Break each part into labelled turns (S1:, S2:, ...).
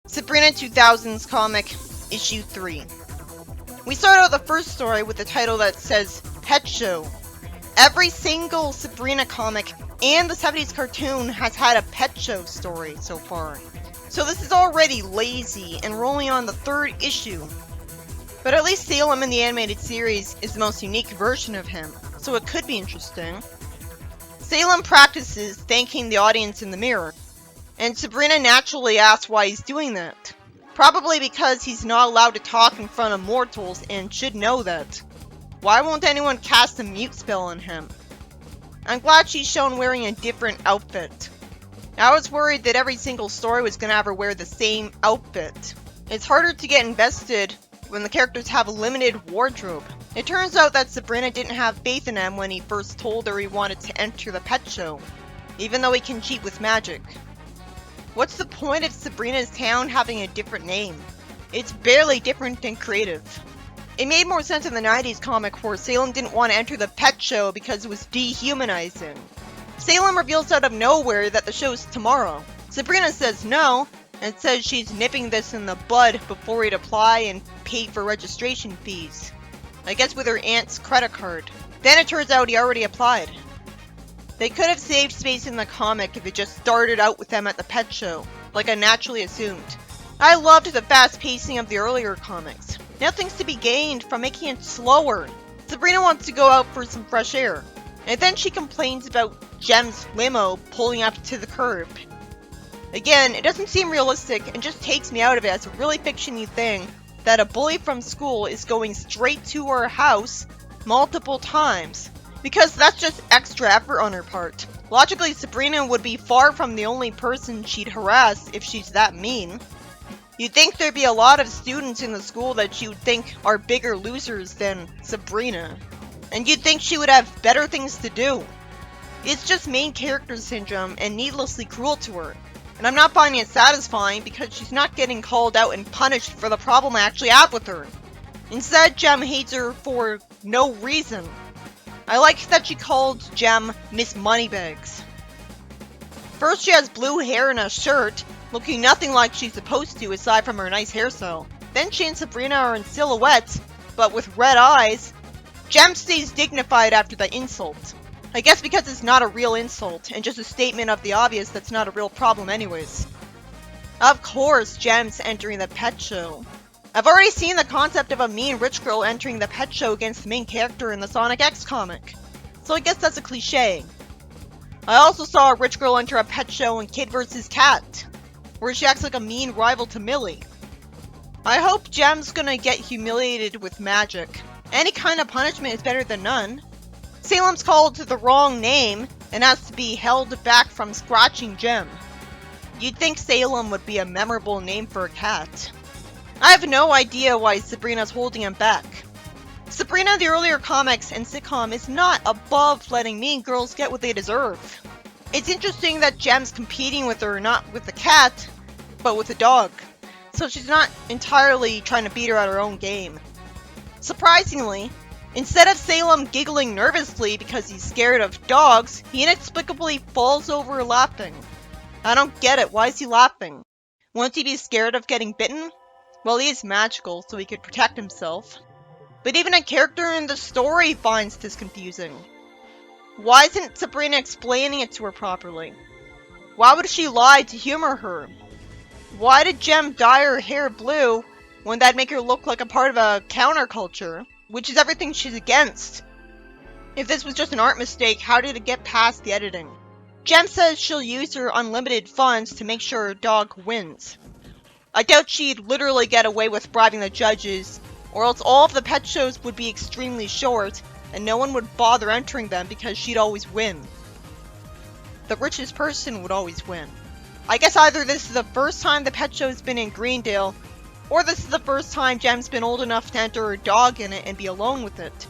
S1: Sabrina 2000s comic, issue 3. We start out the first story with the title that says Pet Show. Every single Sabrina comic and the 70s cartoon has had a pet show story so far. So this is already lazy and we're only on the third issue. But at least Salem in the animated series is the most unique version of him, so it could be interesting. Salem practices thanking the audience in the mirror, and Sabrina naturally asks why he's doing that. Probably because he's not allowed to talk in front of mortals and should know that. Why won't anyone cast a mute spell on him? I'm glad she's shown wearing a different outfit. I was worried that every single story was going to have her wear the same outfit. It's harder to get invested when the characters have a limited wardrobe. It turns out that Sabrina didn't have faith in him when he first told her he wanted to enter the pet show, even though he can cheat with magic. What's the point of Sabrina's town having a different name? It's barely different than creative. It made more sense in the 90s comic where Salem didn't want to enter the pet show because it was dehumanizing. Salem reveals out of nowhere that the show's tomorrow. Sabrina says no, and says she's nipping this in the bud before he'd apply and pay for registration fees. I guess with her aunt's credit card. Then it turns out he already applied. They could have saved space in the comic if it just started out with them at the pet show, like I naturally assumed. I loved the fast pacing of the earlier comics. Nothing's to be gained from making it slower. Sabrina wants to go out for some fresh air, and then she complains about Jem's limo pulling up to the curb. Again, it doesn't seem realistic and just takes me out of it as a really fictiony thing that a bully from school is going straight to her house multiple times. Because that's just extra effort on her part. Logically, Sabrina would be far from the only person she'd harass if she's that mean. You'd think there'd be a lot of students in the school that she would think are bigger losers than Sabrina. And you'd think she would have better things to do. It's just main character syndrome and needlessly cruel to her. And I'm not finding it satisfying because she's not getting called out and punished for the problem I actually have with her. Instead, Jem hates her for no reason. I like that she called Jem Miss Moneybags. First she has blue hair and a shirt, looking nothing like she's supposed to aside from her nice hairstyle. Then she and Sabrina are in silhouette, but with red eyes. Jem stays dignified after the insult. I guess because it's not a real insult, and just a statement of the obvious that's not a real problem anyways. Of course, Jem's entering the pet show. I've already seen the concept of a mean rich girl entering the pet show against the main character in the Sonic X comic, so I guess that's a cliche. I also saw a rich girl enter a pet show in Kid vs. Cat, where she acts like a mean rival to Millie. I hope Jem's gonna get humiliated with magic. Any kind of punishment is better than none. Salem's called the wrong name and has to be held back from scratching Jem. You'd think Salem would be a memorable name for a cat. I have no idea why Sabrina's holding him back. Sabrina, the earlier comics and sitcom, is not above letting mean girls get what they deserve. It's interesting that Jem's competing with her not with the cat, but with the dog. So she's not entirely trying to beat her at her own game. Surprisingly, instead of Salem giggling nervously because he's scared of dogs, he inexplicably falls over laughing. I don't get it, why is he laughing? Won't he be scared of getting bitten? Well, he is magical, so he could protect himself. But even a character in the story finds this confusing. Why isn't Sabrina explaining it to her properly? Why would she lie to humor her? Why did Jem dye her hair blue when that'd make her look like a part of a counterculture, which is everything she's against? If this was just an art mistake, how did it get past the editing? Jem says she'll use her unlimited funds to make sure her dog wins. I doubt she'd literally get away with bribing the judges, or else all of the pet shows would be extremely short, and no one would bother entering them because she'd always win. The richest person would always win. I guess either this is the first time the pet show's been in Greendale, or this is the first time Jem's been old enough to enter her dog in it and be alone with it.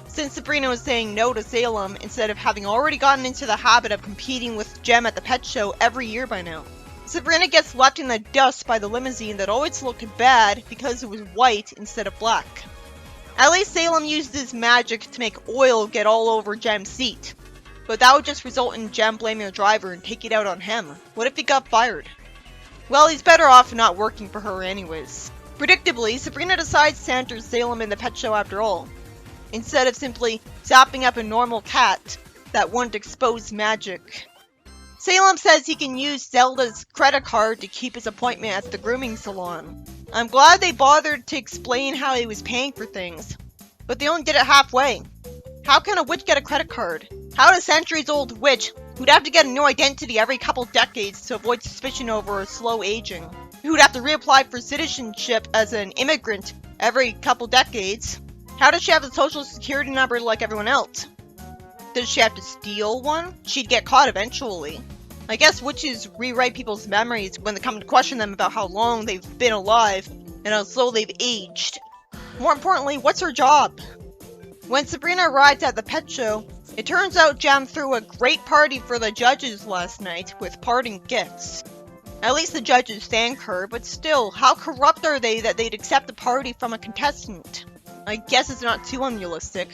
S1: Since Sabrina was saying no to Salem instead of having already gotten into the habit of competing with Jem at the pet show every year by now. Sabrina gets left in the dust by the limousine that always looked bad because it was white instead of black. At least Salem used his magic to make oil get all over Jem's seat. But that would just result in Jem blaming the driver and taking it out on him. What if he got fired? Well, he's better off not working for her anyways. Predictably, Sabrina decides to enter Salem in the pet show after all, instead of simply zapping up a normal cat that wouldn't expose magic. Salem says he can use Zelda's credit card to keep his appointment at the grooming salon. I'm glad they bothered to explain how he was paying for things, but they only did it halfway. How can a witch get a credit card? How does a centuries-old witch, who'd have to get a new identity every couple decades to avoid suspicion over her slow aging, who'd have to reapply for citizenship as an immigrant every couple decades, how does she have a social security number like everyone else? Does she have to steal one? She'd get caught eventually. I guess witches rewrite people's memories when they come to question them about how long they've been alive and how slow they've aged. More importantly, what's her job? When Sabrina arrives at the pet show, it turns out Jem threw a great party for the judges last night with parting gifts. At least the judges thank her, but still, how corrupt are they that they'd accept a party from a contestant? I guess it's not too unrealistic.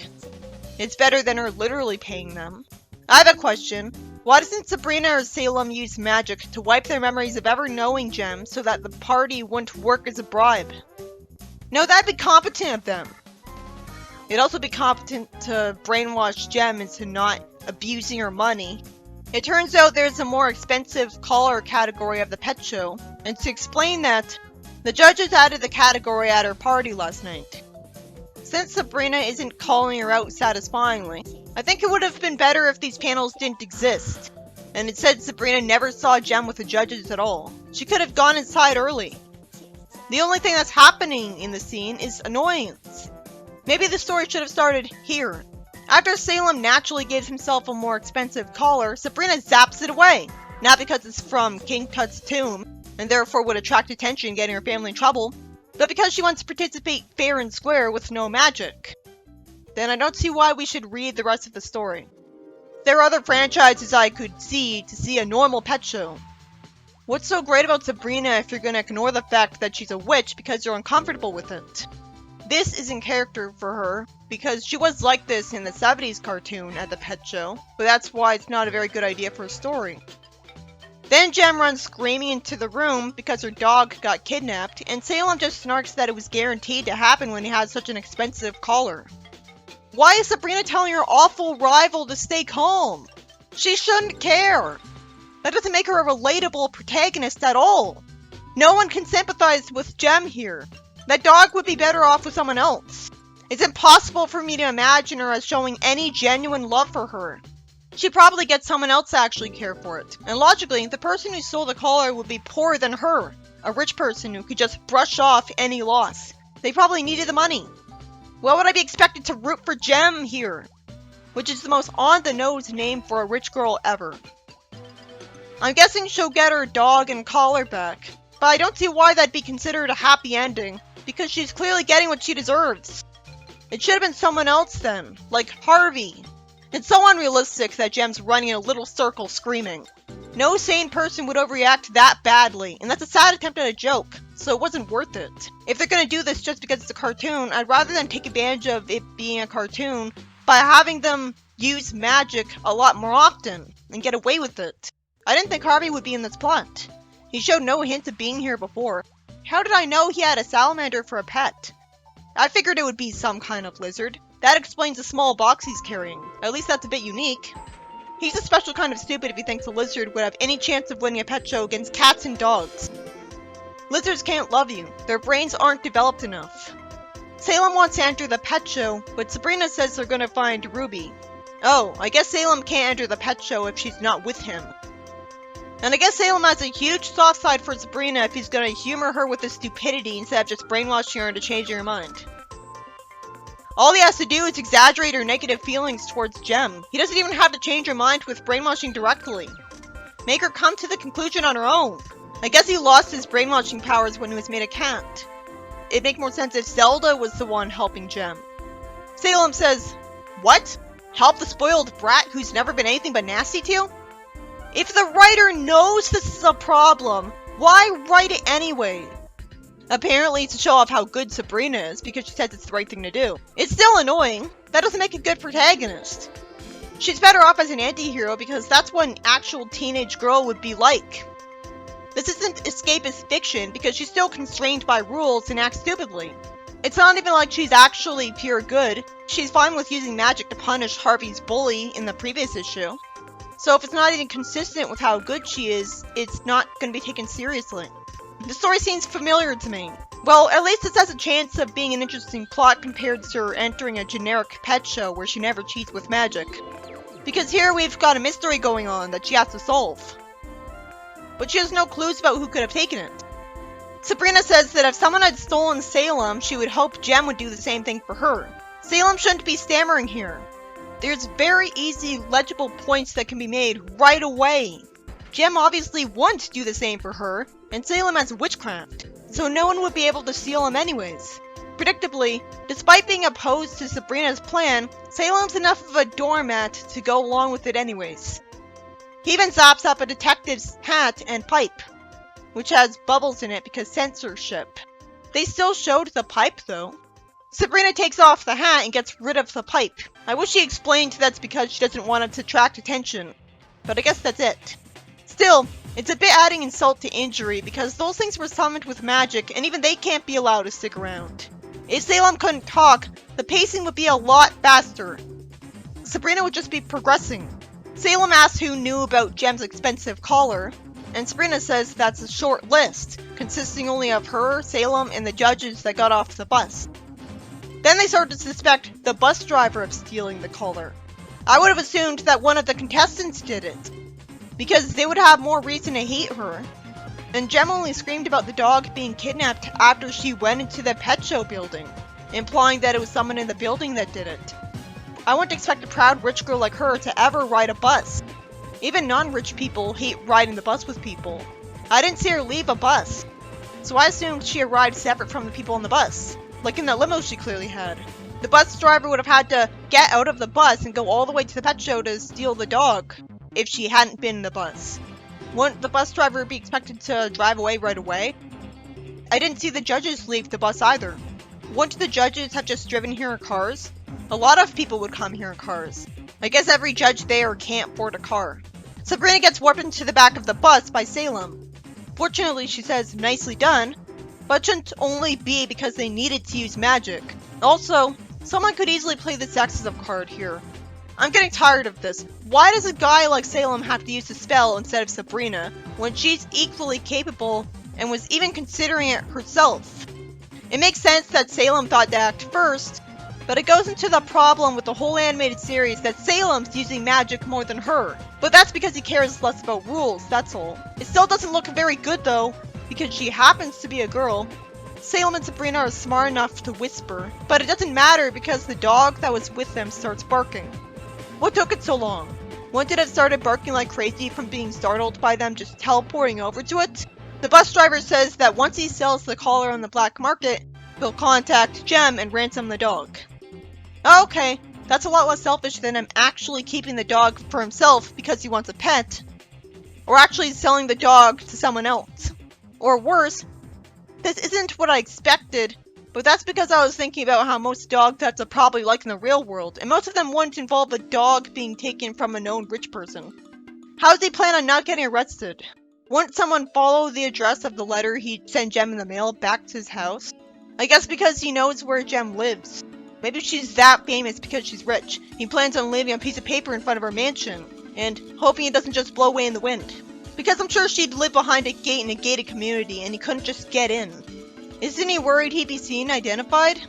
S1: It's better than her literally paying them. I have a question. Why doesn't Sabrina or Salem use magic to wipe their memories of ever knowing Jem so that the party wouldn't work as a bribe? No, that'd be competent of them. It'd also be competent to brainwash Jem into not abusing her money. It turns out there's a more expensive collar category of the pet show, and to explain that, the judges added the category at her party last night. Since Sabrina isn't calling her out satisfyingly, I think it would have been better if these panels didn't exist, and instead Sabrina never saw Jem with the judges at all. She could have gone inside early. The only thing that's happening in the scene is annoyance. Maybe the story should have started here. After Salem naturally gives himself a more expensive collar, Sabrina zaps it away. Not because it's from King Tut's tomb, and therefore would attract attention getting her family in trouble, but because she wants to participate fair and square with no magic. Then I don't see why we should read the rest of the story. There are other franchises I could see to see a normal pet show. What's so great about Sabrina if you're gonna ignore the fact that she's a witch because you're uncomfortable with it? This is in character for her, because she was like this in the 70s cartoon at the pet show, but that's why it's not a very good idea for a story. Then Jem runs screaming into the room because her dog got kidnapped, and Salem just snarks that it was guaranteed to happen when he had such an expensive collar. Why is Sabrina telling her awful rival to stay calm? She shouldn't care. That doesn't make her a relatable protagonist at all. No one can sympathize with Jem here. That dog would be better off with someone else. It's impossible for me to imagine her as showing any genuine love for her. She'd probably get someone else to actually care for it. And logically, the person who stole the collar would be poorer than her. A rich person who could just brush off any loss. They probably needed the money. Why would I be expected to root for Jem here? Which is the most on-the-nose name for a rich girl ever. I'm guessing she'll get her dog and collar back. But I don't see why that'd be considered a happy ending. Because she's clearly getting what she deserves. It should have been someone else then, like Harvey. It's so unrealistic that Jem's running in a little circle screaming. No sane person would overreact that badly, and that's a sad attempt at a joke, so it wasn't worth it. If they're gonna do this just because it's a cartoon, I'd rather than take advantage of it being a cartoon by having them use magic a lot more often and get away with it. I didn't think Harvey would be in this plot. He showed no hint of being here before. How did I know he had a salamander for a pet? I figured it would be some kind of lizard. That explains the small box he's carrying. At least that's a bit unique. He's a special kind of stupid if he thinks a lizard would have any chance of winning a pet show against cats and dogs. Lizards can't love you. Their brains aren't developed enough. Salem wants to enter the pet show, but Sabrina says they're gonna find Ruby. Oh, I guess Salem can't enter the pet show if she's not with him. And I guess Salem has a huge soft side for Sabrina if he's gonna humor her with his stupidity instead of just brainwashing her into changing her mind. All he has to do is exaggerate her negative feelings towards Jem. He doesn't even have to change her mind with brainwashing directly. Make her come to the conclusion on her own. I guess he lost his brainwashing powers when he was made a cat. It'd make more sense if Zelda was the one helping Jem. Salem says, "What? Help the spoiled brat who's never been anything but nasty to you?" If the writer knows this is a problem, why write it anyway? Apparently to show off how good Sabrina is because she says it's the right thing to do. It's still annoying. That doesn't make a good protagonist. She's better off as an anti-hero because that's what an actual teenage girl would be like. This isn't escapist fiction because she's still constrained by rules and acts stupidly. It's not even like she's actually pure good. She's fine with using magic to punish Harvey's bully in the previous issue. So if it's not even consistent with how good she is, it's not going to be taken seriously. The story seems familiar to me. Well, at least this has a chance of being an interesting plot compared to her entering a generic pet show where she never cheats with magic. Because here we've got a mystery going on that she has to solve. But she has no clues about who could have taken it. Sabrina says that if someone had stolen Salem, she would hope Jem would do the same thing for her. Salem shouldn't be stammering here. There's very easy, legible points that can be made right away. Jem obviously won't do the same for her, and Salem has witchcraft, so no one would be able to steal him anyways. Predictably, despite being opposed to Sabrina's plan, Salem's enough of a doormat to go along with it anyways. He even zaps up a detective's hat and pipe, which has bubbles in it because censorship. They still showed the pipe though. Sabrina takes off the hat and gets rid of the pipe. I wish she explained that's because she doesn't want it to attract attention, but I guess that's it. Still, it's a bit adding insult to injury because those things were summoned with magic and even they can't be allowed to stick around. If Salem couldn't talk, the pacing would be a lot faster. Sabrina would just be progressing. Salem asks who knew about Jem's expensive collar, and Sabrina says that's a short list, consisting only of her, Salem, and the judges that got off the bus. Then they start to suspect the bus driver of stealing the collar. I would have assumed that one of the contestants did it, because they would have more reason to hate her. And Jem only screamed about the dog being kidnapped after she went into the pet show building, implying that it was someone in the building that did it. I wouldn't expect a proud rich girl like her to ever ride a bus. Even non-rich people hate riding the bus with people. I didn't see her leave a bus, so I assumed she arrived separate from the people on the bus, like in that limo she clearly had. The bus driver would have had to get out of the bus and go all the way to the pet show to steal the dog, if she hadn't been in the bus. Wouldn't the bus driver be expected to drive away right away? I didn't see the judges leave the bus either. Wouldn't the judges have just driven here in cars? A lot of people would come here in cars. I guess every judge there can't afford a car. Sabrina gets warped into the back of the bus by Salem. Fortunately, she says, nicely done, but it shouldn't only be because they needed to use magic. Also, someone could easily play the sexism card here. I'm getting tired of this. Why does a guy like Salem have to use the spell instead of Sabrina, when she's equally capable and was even considering it herself? It makes sense that Salem thought to act first, but it goes into the problem with the whole animated series that Salem's using magic more than her. But that's because he cares less about rules, that's all. It still doesn't look very good though, because she happens to be a girl. Salem and Sabrina are smart enough to whisper, but it doesn't matter because the dog that was with them starts barking. What took it so long? Wouldn't it have started barking like crazy from being startled by them just teleporting over to it? The bus driver says that once he sells the collar on the black market, he'll contact Jem and ransom the dog. Okay, that's a lot less selfish than him actually keeping the dog for himself because he wants a pet, or actually selling the dog to someone else. Or worse, this isn't what I expected, but that's because I was thinking about how most dog pets are probably like in the real world, and most of them wouldn't involve a dog being taken from a known rich person. How does he plan on not getting arrested? Wouldn't someone follow the address of the letter he'd send Jem in the mail back to his house? I guess because he knows where Jem lives. Maybe she's that famous because she's rich. He plans on leaving a piece of paper in front of her mansion, and hoping it doesn't just blow away in the wind. Because I'm sure she'd live behind a gate in a gated community, and he couldn't just get in. Isn't he worried he'd be seen and identified?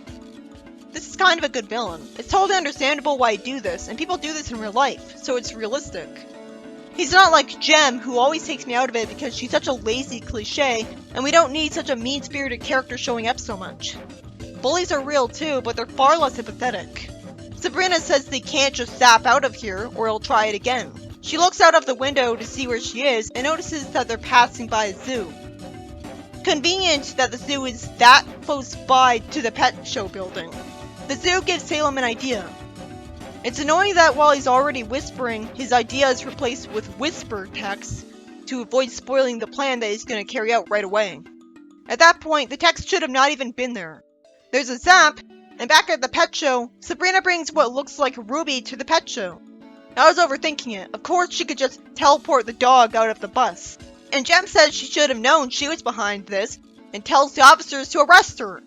S1: This is kind of a good villain. It's totally understandable why he'd do this, and people do this in real life, so it's realistic. He's not like Jem, who always takes me out of it because she's such a lazy cliche, and we don't need such a mean-spirited character showing up so much. Bullies are real too, but they're far less sympathetic. Sabrina says they can't just zap out of here, or he'll try it again. She looks out of the window to see where she is, and notices that they're passing by a zoo. Convenient that the zoo is that close by to the pet show building. The zoo gives Salem an idea. It's annoying that while he's already whispering, his idea is replaced with whisper text to avoid spoiling the plan that he's going to carry out right away. At that point, the text should have not even been there. There's a zap, and back at the pet show, Sabrina brings what looks like Ruby to the pet show. I was overthinking it. Of course she could just teleport the dog out of the bus. And Jem says she should have known she was behind this and tells the officers to arrest her.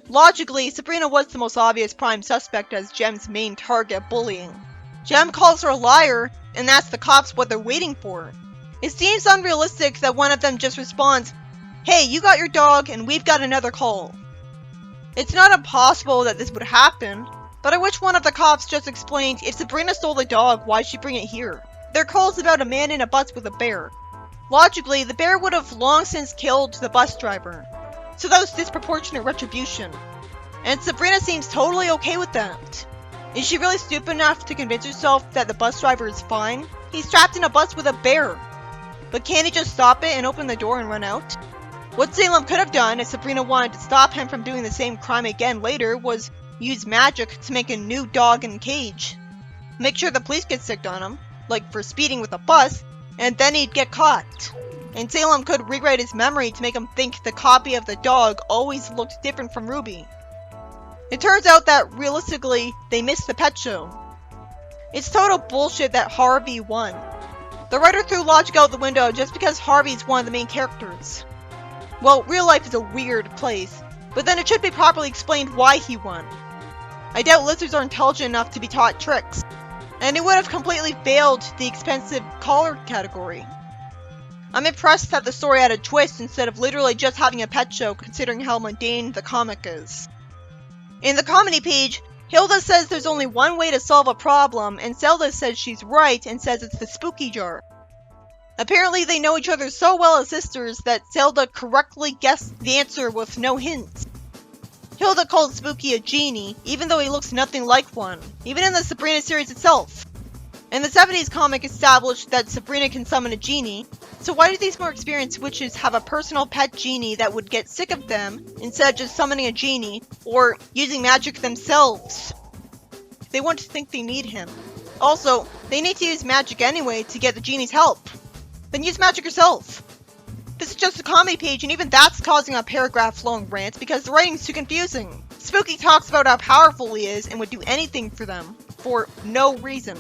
S1: Logically, Sabrina was the most obvious prime suspect as Jem's main target of bullying. Jem calls her a liar and asks the cops what they're waiting for. It seems unrealistic that one of them just responds, "Hey, you got your dog and we've got another call." It's not impossible that this would happen, but I wish one of the cops just explained if Sabrina stole the dog, why'd she bring it here? Their call's about a man in a bus with a bear. Logically, the bear would have long since killed the bus driver, so that was disproportionate retribution. And Sabrina seems totally okay with that. Is she really stupid enough to convince herself that the bus driver is fine? He's trapped in a bus with a bear. But can't he just stop it and open the door and run out? What Salem could have done if Sabrina wanted to stop him from doing the same crime again later was use magic to make a new dog in a cage. Make sure the police get sick on him, like for speeding with a bus, and then he'd get caught. And Salem could rewrite his memory to make him think the copy of the dog always looked different from Ruby. It turns out that, realistically, they missed the pet show. It's total bullshit that Harvey won. The writer threw logic out the window just because Harvey's one of the main characters. Well, real life is a weird place, but then it should be properly explained why he won. I doubt lizards are intelligent enough to be taught tricks, and it would have completely failed the expensive collar category. I'm impressed that the story had a twist instead of literally just having a pet show considering how mundane the comic is. In the comedy page, Hilda says there's only one way to solve a problem, and Zelda says she's right and says it's the spooky jar. Apparently they know each other so well as sisters that Zelda correctly guessed the answer with no hints. Hilda called Spooky a genie, even though he looks nothing like one, even in the Sabrina series itself. And the 70s comic established that Sabrina can summon a genie, so why do these more experienced witches have a personal pet genie that would get sick of them instead of just summoning a genie, or using magic themselves? They want to think they need him. Also, they need to use magic anyway to get the genie's help. Then use magic yourself. This is just a comedy page, and even that's causing a paragraph-long rant because the writing's too confusing. Spooky talks about how powerful he is and would do anything for them, for no reason.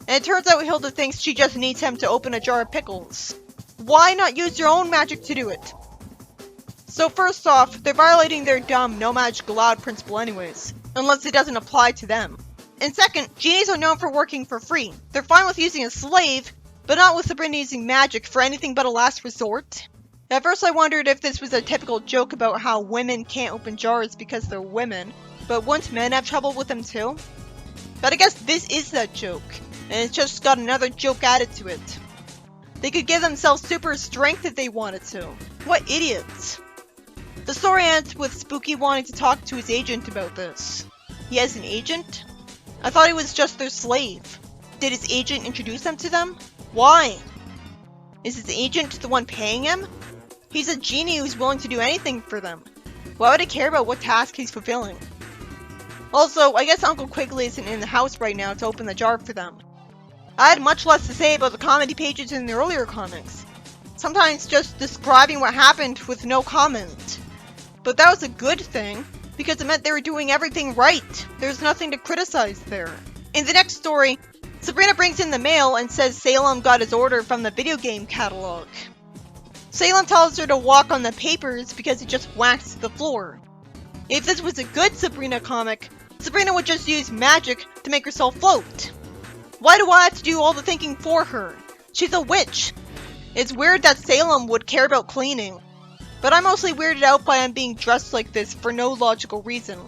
S1: And it turns out Hilda thinks she just needs him to open a jar of pickles. Why not use your own magic to do it? So first off, they're violating their dumb no magic allowed principle anyways, unless it doesn't apply to them. And second, genies are known for working for free. They're fine with using a slave, but not with Sabrina using magic for anything but a last resort. At first I wondered if this was a typical joke about how women can't open jars because they're women, but wouldn't men have trouble with them too? But I guess this is that joke, and it's just got another joke added to it. They could give themselves super strength if they wanted to. What idiots. The story ends with Spooky wanting to talk to his agent about this. He has an agent? I thought he was just their slave. Did his agent introduce them to them? Why? Is his agent the one paying him? He's a genie who's willing to do anything for them. Why would he care about what task he's fulfilling? Also, I guess Uncle Quigley isn't in the house right now to open the jar for them. I had much less to say about the comedy pages in the earlier comics. Sometimes just describing what happened with no comment. But that was a good thing, because it meant they were doing everything right. There's nothing to criticize there. In the next story, Sabrina brings in the mail and says Salem got his order from the video game catalog. Salem tells her to walk on the papers because it just whacks the floor. If this was a good Sabrina comic, Sabrina would just use magic to make herself float. Why do I have to do all the thinking for her? She's a witch. It's weird that Salem would care about cleaning, but I'm mostly weirded out by him being dressed like this for no logical reason.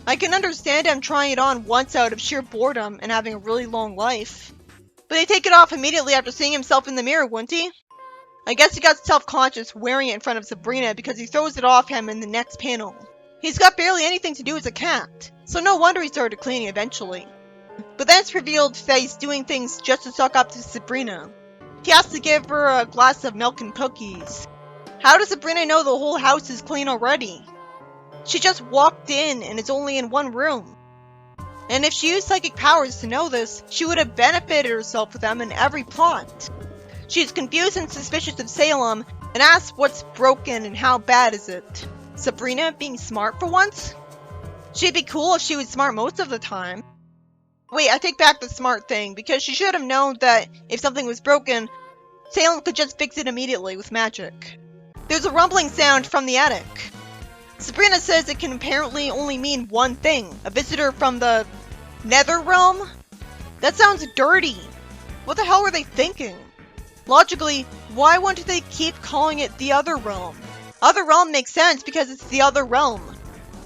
S1: I can understand him trying it on once out of sheer boredom and having a really long life. But he'd take it off immediately after seeing himself in the mirror, wouldn't he? I guess he got self-conscious wearing it in front of Sabrina because he throws it off him in the next panel. He's got barely anything to do as a cat, so no wonder he started cleaning eventually. But then it's revealed that he's doing things just to suck up to Sabrina. He has to give her a glass of milk and cookies. How does Sabrina know the whole house is clean already? She just walked in and is only in one room. And if she used psychic powers to know this, she would have benefited herself with them in every plot. She is confused and suspicious of Salem and asks what's broken and how bad is it. Sabrina being smart for once? She'd be cool if she was smart most of the time. Wait, I take back the smart thing, because she should have known that if something was broken, Salem could just fix it immediately with magic. There's a rumbling sound from the attic. Sabrina says it can apparently only mean one thing, a visitor from the Nether Realm? That sounds dirty. What the hell were they thinking? Logically, why wouldn't they keep calling it the Other Realm? Other Realm makes sense because it's the Other Realm.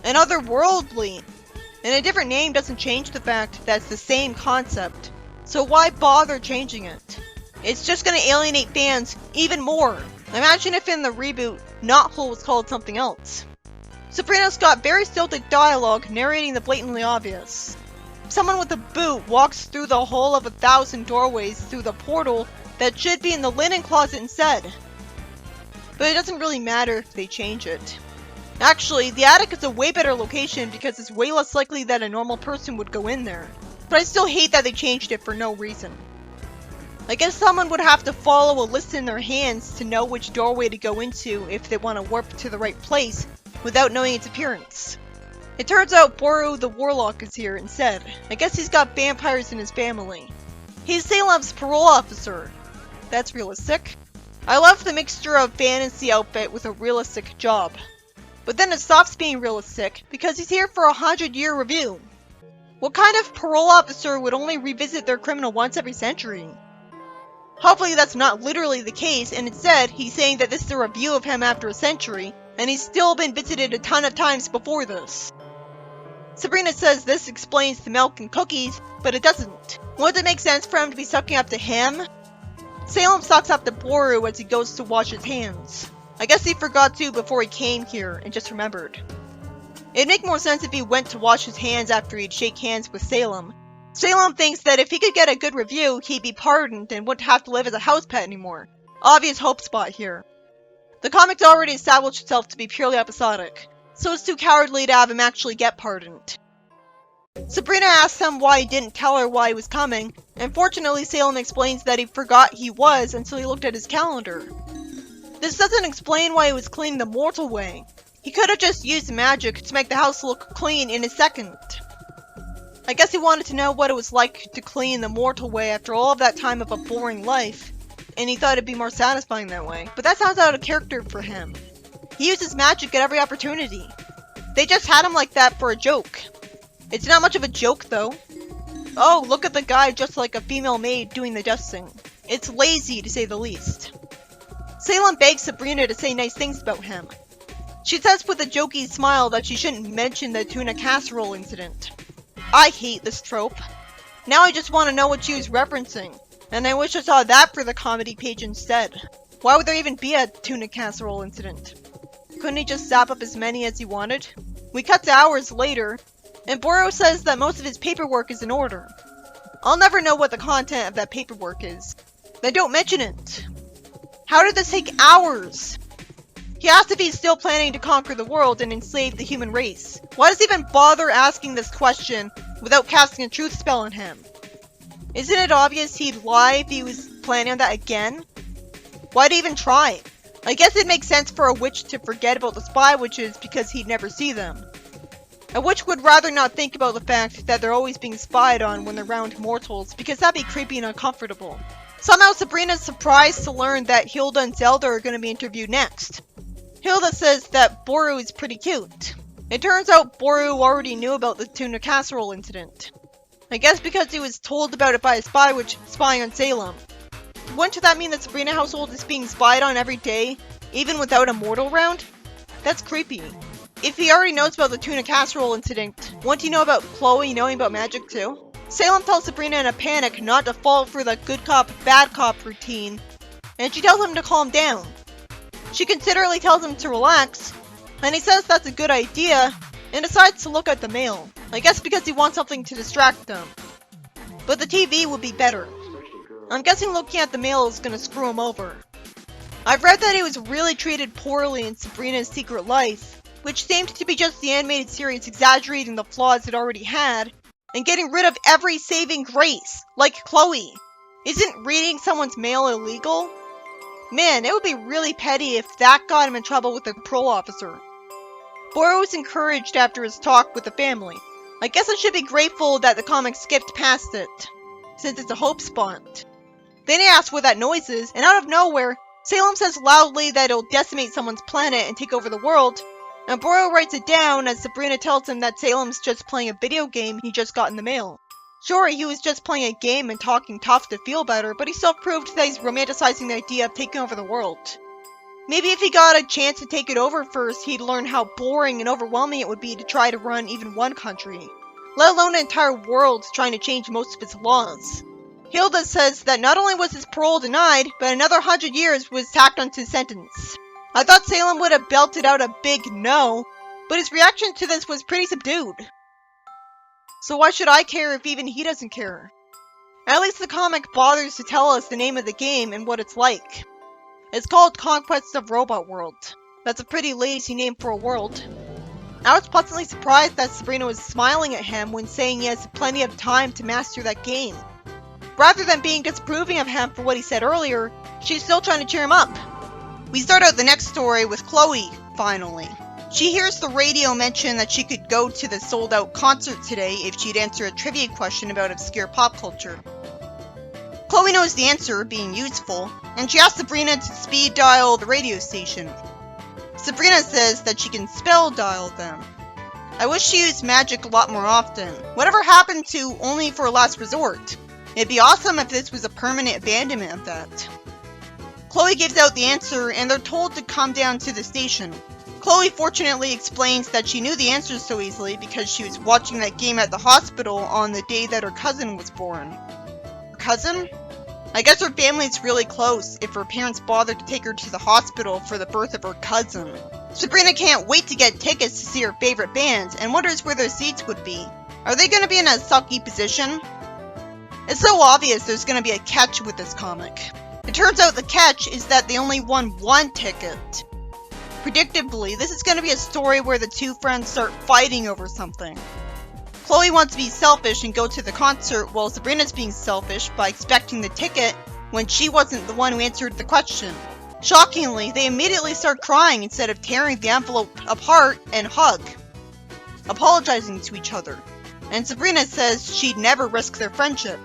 S1: And otherworldly. And a different name doesn't change the fact that it's the same concept. So why bother changing it? It's just gonna alienate fans even more. Imagine if in the reboot, Knothole was called something else. Sabrina's got very stilted dialogue narrating the blatantly obvious. Someone with a boot walks through the hole of 1,000 doorways through the portal that should be in the linen closet instead. But it doesn't really matter if they change it. Actually, the attic is a way better location because it's way less likely that a normal person would go in there. But I still hate that they changed it for no reason. I guess someone would have to follow a list in their hands to know which doorway to go into if they want to warp to the right place without knowing its appearance. It turns out Boru the Warlock is here instead. I guess he's got vampires in his family. He's Salem's parole officer. That's realistic. I love the mixture of fantasy outfit with a realistic job. But then it stops being realistic because he's here for a 100-year review. What kind of parole officer would only revisit their criminal once every century? Hopefully that's not literally the case, and instead he's saying that this is a review of him after a century, and he's still been visited a ton of times before this. Sabrina says this explains the milk and cookies, but it doesn't. Wouldn't it make sense for him to be sucking up to him? Salem sucks up to Boru as he goes to wash his hands. I guess he forgot to before he came here and just remembered. It'd make more sense if he went to wash his hands after he'd shake hands with Salem. Salem thinks that if he could get a good review, he'd be pardoned and wouldn't have to live as a house pet anymore. Obvious hope spot here. The comic's already established itself to be purely episodic, so it's too cowardly to have him actually get pardoned. Sabrina asks him why he didn't tell her why he was coming, and fortunately Salem explains that he forgot he was until he looked at his calendar. This doesn't explain why he was cleaning the mortal way. He could have just used magic to make the house look clean in a second. I guess he wanted to know what it was like to clean the mortal way after all of that time of a boring life, and he thought it'd be more satisfying that way. But that sounds out of character for him. He uses magic at every opportunity. They just had him like that for a joke. It's not much of a joke though. Oh, look at the guy just like a female maid doing the dusting. It's lazy to say the least. Salem begs Sabrina to say nice things about him. She says with a jokey smile that she shouldn't mention the tuna casserole incident. I hate this trope. Now I just want to know what she was referencing, and I wish I saw that for the comedy page instead. Why would there even be a tuna casserole incident? Couldn't he just zap up as many as he wanted? We cut to hours later, and Boru says that most of his paperwork is in order. I'll never know what the content of that paperwork is. They don't mention it. How did this take hours? He asked if he's still planning to conquer the world and enslave the human race. Why does he even bother asking this question without casting a truth spell on him? Isn't it obvious he'd lie if he was planning on that again? Why'd he even try? I guess it makes sense for a witch to forget about the spy witches because he'd never see them. A witch would rather not think about the fact that they're always being spied on when they're around mortals because that'd be creepy and uncomfortable. Somehow Sabrina's surprised to learn that Hilda and Zelda are going to be interviewed next. Hilda says that Boru is pretty cute. It turns out Boru already knew about the tuna casserole incident. I guess because he was told about it by a spy witch spying on Salem. Wouldn't that mean that Sabrina household is being spied on every day, even without a mortal around? That's creepy. If he already knows about the tuna casserole incident, wouldn't he know about Chloe knowing about magic too? Salem tells Sabrina in a panic not to fall for the good cop, bad cop routine, and she tells him to calm down. She considerately tells him to relax, and he says that's a good idea, and decides to look at the mail. I guess because he wants something to distract them. But the TV would be better. I'm guessing looking at the mail is gonna screw him over. I've read that he was really treated poorly in Sabrina's Secret Life, which seemed to be just the animated series exaggerating the flaws it already had, and getting rid of every saving grace, like Chloe. Isn't reading someone's mail illegal? Man, it would be really petty if that got him in trouble with the parole officer. Boru was encouraged after his talk with the family. I guess I should be grateful that the comic skipped past it, since it's a hope spot. Then he asks what that noise is, and out of nowhere, Salem says loudly that it'll decimate someone's planet and take over the world, and Boyle writes it down as Sabrina tells him that Salem's just playing a video game he just got in the mail. Sure, he was just playing a game and talking tough to feel better, but he still proved that he's romanticizing the idea of taking over the world. Maybe if he got a chance to take it over first, he'd learn how boring and overwhelming it would be to try to run even one country, let alone an entire world trying to change most of its laws. Hilda says that not only was his parole denied, but another 100 years was tacked onto his sentence. I thought Salem would have belted out a big no, but his reaction to this was pretty subdued. So why should I care if even he doesn't care? At least the comic bothers to tell us the name of the game and what it's like. It's called Conquest of Robot World. That's a pretty lazy name for a world. I was pleasantly surprised that Sabrina was smiling at him when saying he has plenty of time to master that game. Rather than being disapproving of him for what he said earlier, she's still trying to cheer him up. We start out the next story with Chloe, finally. She hears the radio mention that she could go to the sold-out concert today if she'd answer a trivia question about obscure pop culture. Chloe knows the answer, being useful, and she asks Sabrina to speed dial the radio station. Sabrina says that she can spell dial them. I wish she used magic a lot more often. Whatever happened to only for a last resort? It'd be awesome if this was a permanent abandonment of that. Chloe gives out the answer and they're told to come down to the station. Chloe fortunately explains that she knew the answers so easily because she was watching that game at the hospital on the day that her cousin was born. Her cousin? I guess her family's really close if her parents bothered to take her to the hospital for the birth of her cousin. Sabrina can't wait to get tickets to see her favorite bands and wonders where their seats would be. Are they going to be in a sucky position? It's so obvious there's going to be a catch with this comic. It turns out the catch is that they only won one ticket. Predictably, this is going to be a story where the two friends start fighting over something. Chloe wants to be selfish and go to the concert while Sabrina's being selfish by expecting the ticket when she wasn't the one who answered the question. Shockingly, they immediately start crying instead of tearing the envelope apart and hug, apologizing to each other. And Sabrina says she'd never risk their friendship.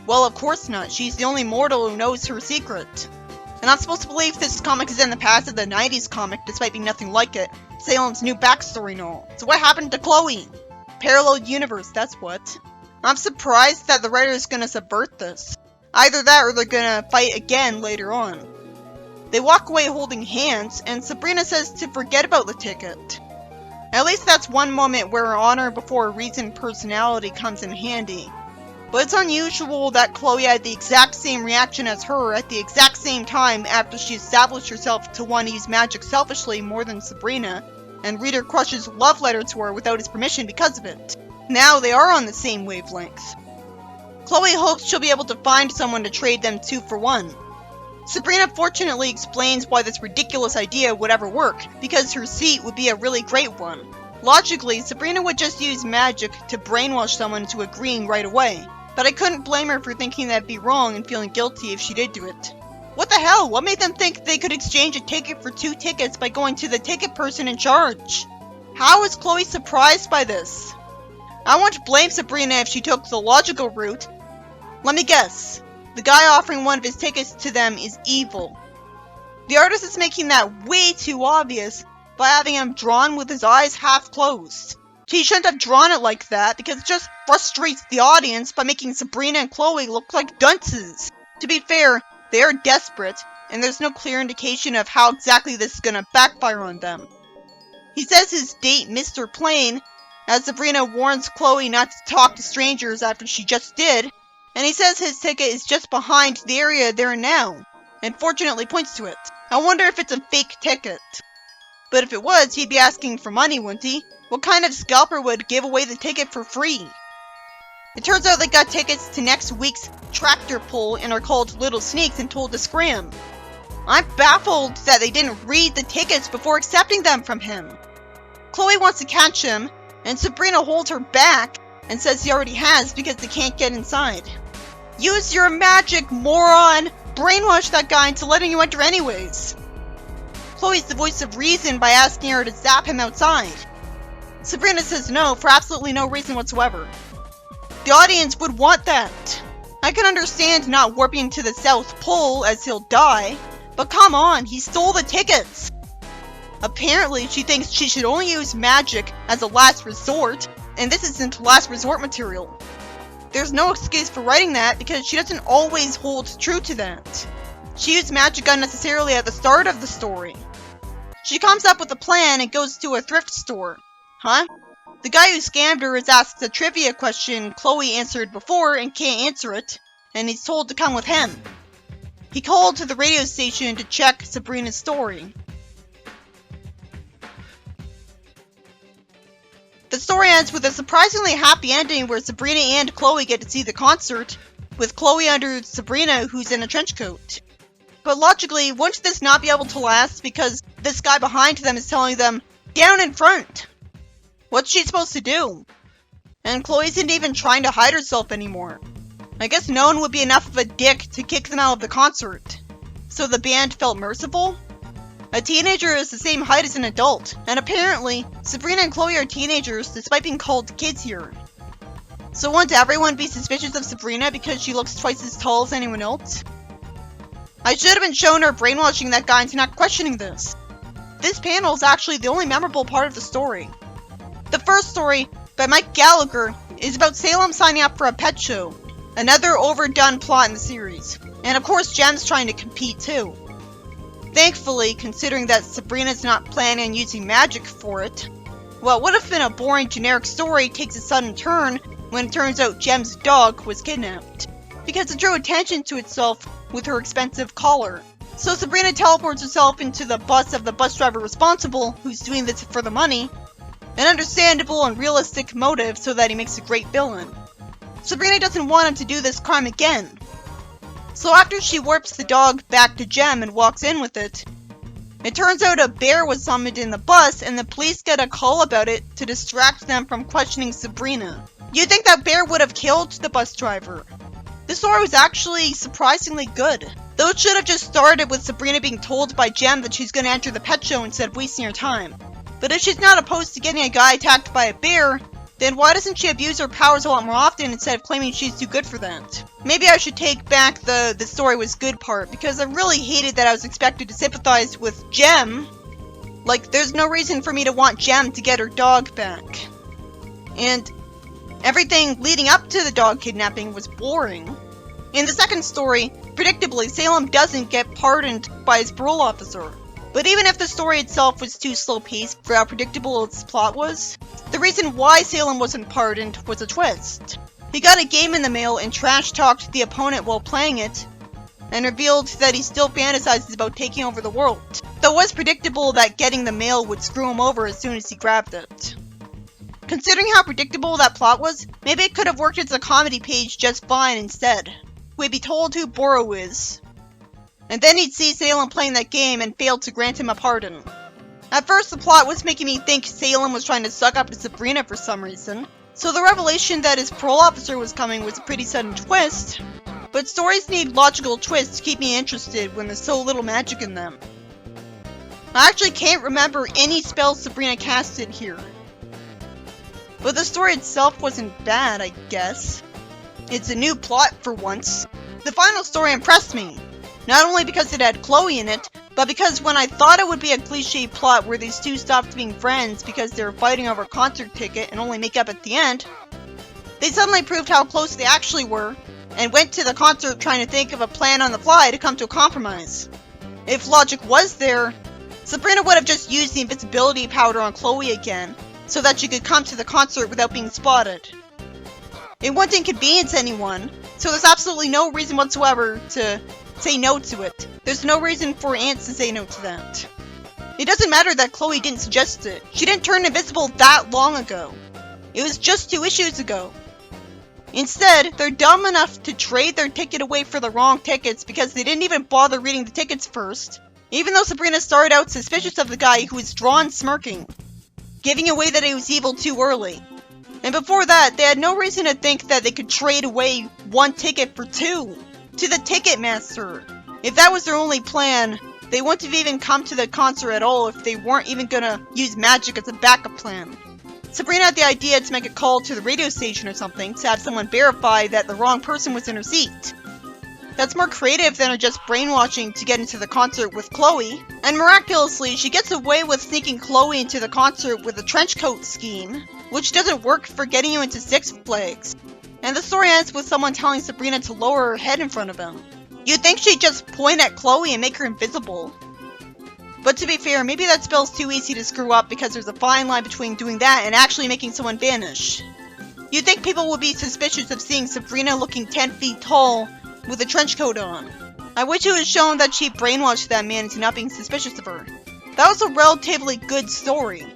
S1: Well, of course not. She's the only mortal who knows her secret. And I'm supposed to believe this comic is in the past of the 90s comic, despite being nothing like it. Salem's new backstory and all. So what happened to Chloe? Parallel universe, that's what. I'm surprised that the writer is gonna subvert this. Either that or they're gonna fight again later on. They walk away holding hands, and Sabrina says to forget about the ticket. At least that's one moment where her honor before reason personality comes in handy. But it's unusual that Chloe had the exact same reaction as her at the exact same time after she established herself to want to use magic selfishly more than Sabrina, and Reader crushes love letter to her without his permission because of it. Now they are on the same wavelength. Chloe hopes she'll be able to find someone to trade them 2 for 1. Sabrina fortunately explains why this ridiculous idea would ever work, because her seat would be a really great one. Logically, Sabrina would just use magic to brainwash someone into agreeing right away, but I couldn't blame her for thinking that'd be wrong and feeling guilty if she did do it. What the hell? What made them think they could exchange a ticket for 2 tickets by going to the ticket person in charge? How is Chloe surprised by this? I want to blame Sabrina if she took the logical route. Let me guess. The guy offering one of his tickets to them is evil. The artist is making that way too obvious by having him drawn with his eyes half closed. He shouldn't have drawn it like that because it just frustrates the audience by making Sabrina and Chloe look like dunces. To be fair, they are desperate, and there's no clear indication of how exactly this is gonna backfire on them. He says his date Mr. Plain, as Sabrina warns Chloe not to talk to strangers after she just did, and he says his ticket is just behind the area they're in now, and fortunately points to it. I wonder if it's a fake ticket. But if it was, he'd be asking for money, wouldn't he? What kind of scalper would give away the ticket for free? It turns out they got tickets to next week's tractor pull and are called Little Sneaks and told to scram. I'm baffled that they didn't read the tickets before accepting them from him. Chloe wants to catch him, and Sabrina holds her back and says he already has because they can't get inside. Use your magic, moron! Brainwash that guy into letting you enter anyways. Chloe's the voice of reason by asking her to zap him outside. Sabrina says no for absolutely no reason whatsoever. The audience would want that. I can understand not warping to the South Pole as he'll die, but come on, he stole the tickets! Apparently, she thinks she should only use magic as a last resort, and this isn't last resort material. There's no excuse for writing that because she doesn't always hold true to that. She used magic unnecessarily at the start of the story. She comes up with a plan and goes to a thrift store. Huh? The guy who scammed her is asked a trivia question Chloe answered before and can't answer it, and he's told to come with him. He called to the radio station to check Sabrina's story. The story ends with a surprisingly happy ending where Sabrina and Chloe get to see the concert, with Chloe under Sabrina who's in a trench coat. But logically, wouldn't this not be able to last because this guy behind them is telling them, down in front? What's she supposed to do? And Chloe isn't even trying to hide herself anymore. I guess no one would be enough of a dick to kick them out of the concert. So the band felt merciful? A teenager is the same height as an adult, and apparently, Sabrina and Chloe are teenagers despite being called kids here. So won't everyone be suspicious of Sabrina because she looks twice as tall as anyone else? I should have been shown her brainwashing that guy into not questioning this. This panel is actually the only memorable part of the story. The first story, by Mike Gallagher, is about Salem signing up for a pet show, another overdone plot in the series, and of course Jem's trying to compete too. Thankfully, considering that Sabrina's not planning on using magic for it, what would have been a boring generic story takes a sudden turn when it turns out Jem's dog was kidnapped, because it drew attention to itself with her expensive collar. So Sabrina teleports herself into the bus of the bus driver responsible, who's doing this for the money, an understandable and realistic motive so that he makes a great villain. Sabrina doesn't want him to do this crime again. So after she warps the dog back to Jem and walks in with it, it turns out a bear was summoned in the bus and the police get a call about it to distract them from questioning Sabrina. You'd think that bear would have killed the bus driver. This story was actually surprisingly good. Though it should have just started with Sabrina being told by Jem that she's going to enter the pet show instead of wasting her time. But if she's not opposed to getting a guy attacked by a bear, then why doesn't she abuse her powers a lot more often instead of claiming she's too good for that? Maybe I should take back the story was good part, because I really hated that I was expected to sympathize with Jem. Like, there's no reason for me to want Jem to get her dog back. And everything leading up to the dog kidnapping was boring. In the second story, predictably, Salem doesn't get pardoned by his parole officer. But even if the story itself was too slow-paced for how predictable its plot was, the reason why Salem wasn't pardoned was a twist. He got a game in the mail and trash-talked the opponent while playing it, and revealed that he still fantasizes about taking over the world. Though it was predictable that getting the mail would screw him over as soon as he grabbed it. Considering how predictable that plot was, maybe it could have worked as a comedy page just fine instead. We'd be told who Boro is. And then he'd see Salem playing that game and fail to grant him a pardon. At first, the plot was making me think Salem was trying to suck up to Sabrina for some reason, so the revelation that his parole officer was coming was a pretty sudden twist. But stories need logical twists to keep me interested when there's so little magic in them. I actually can't remember any spells Sabrina casted here. But the story itself wasn't bad, I guess. It's a new plot for once. The final story impressed me. Not only because it had Chloe in it, but because when I thought it would be a cliche plot where these two stopped being friends because they were fighting over a concert ticket and only make up at the end, they suddenly proved how close they actually were, and went to the concert trying to think of a plan on the fly to come to a compromise. If logic was there, Sabrina would have just used the invisibility powder on Chloe again, so that she could come to the concert without being spotted. It wouldn't inconvenience anyone, so there's absolutely no reason whatsoever to say no to it. There's no reason for ants to say no to that. It doesn't matter that Chloe didn't suggest it. She didn't turn invisible that long ago. It was just 2 issues ago. Instead, they're dumb enough to trade their ticket away for the wrong tickets because they didn't even bother reading the tickets first, even though Sabrina started out suspicious of the guy who was drawn smirking, giving away that he was evil too early. And before that, they had no reason to think that they could trade away 1 ticket for 2 to the Ticketmaster. If that was their only plan, they wouldn't have even come to the concert at all if they weren't even gonna use magic as a backup plan. Sabrina had the idea to make a call to the radio station or something to have someone verify that the wrong person was in her seat. That's more creative than her just brainwashing to get into the concert with Chloe. And miraculously, she gets away with sneaking Chloe into the concert with a trench coat scheme, which doesn't work for getting you into Six Flags. And the story ends with someone telling Sabrina to lower her head in front of him. You'd think she'd just point at Chloe and make her invisible. But to be fair, maybe that spell's too easy to screw up because there's a fine line between doing that and actually making someone vanish. You'd think people would be suspicious of seeing Sabrina looking 10 feet tall with a trench coat on. I wish it was shown that she brainwashed that man into not being suspicious of her. That was a relatively good story.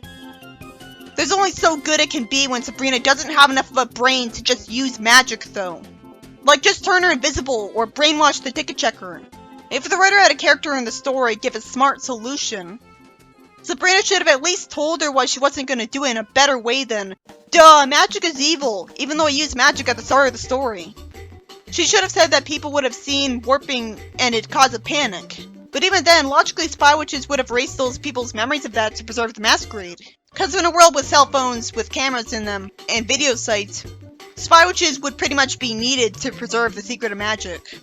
S1: There's only so good it can be when Sabrina doesn't have enough of a brain to just use magic though. Like just turn her invisible or brainwash the ticket checker. If the writer had a character in the story give a smart solution, Sabrina should have at least told her why she wasn't going to do it in a better way than, duh, magic is evil, even though I used magic at the start of the story. She should have said that people would have seen warping and it'd cause a panic. But even then, logically spy witches would have erased those people's memories of that to preserve the masquerade. Because in a world with cell phones with cameras in them and video sites, spy witches would pretty much be needed to preserve the secret of magic.